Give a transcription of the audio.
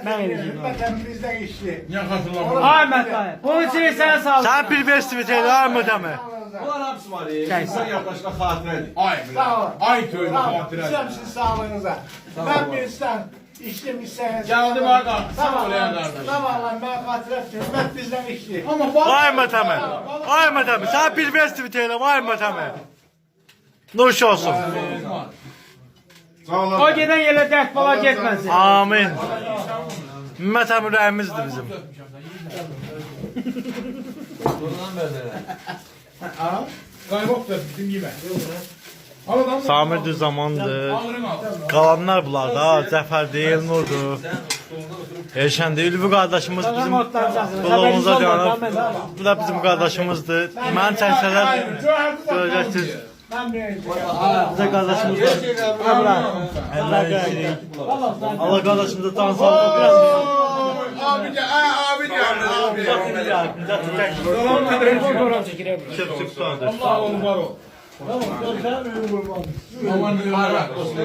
Ben vereceğim. Hümməten bizdən işli. Niye hatırlamıyorum? Ay Mətay. Bunun için sen sağ ol. Sen bir vestimit eyle var mı deme? Bunlar hamısı var ya. İnsan yaklaşıqda xatirədir. Ay Sağ ol. bile. Ay tövbe Sağ ol. hatırlar. İstəyəm sizin sağlığınıza. Mən bir insan işlim istəyən. Geldi bana da. Sağ ol ya kardeş. Zavallan mən xatirət hümmət bizdən işli. Ama bak. Var mı deme? Var mı deme? Sen bir vestimit eyle var mı deme? Nuş olsun. O giden yerle dert bala gitmesin. Amin. Ümmet əmrəyimizdir bizim. Bundan bəzənə. Kaymak da bizim gibi. Al adam. Samir düz zamandır. Alırım al. Qalanlar bunlar da. Zəfər deyil, Nurdur. Erşən deyil, bu qardaşımız bizim qulağımıza canıb. Bu da bizim qardaşımızdır. Mən çəksələr görəcəksiniz. Mən verəcəm. Bizə qardaşımızdır. Əllər görüşürük. Allah qardaşımıza can sağlığı biraz. Abi de, abi de, abi de. Çık çık sonra. Sağ olun var o. Aman diyorlar.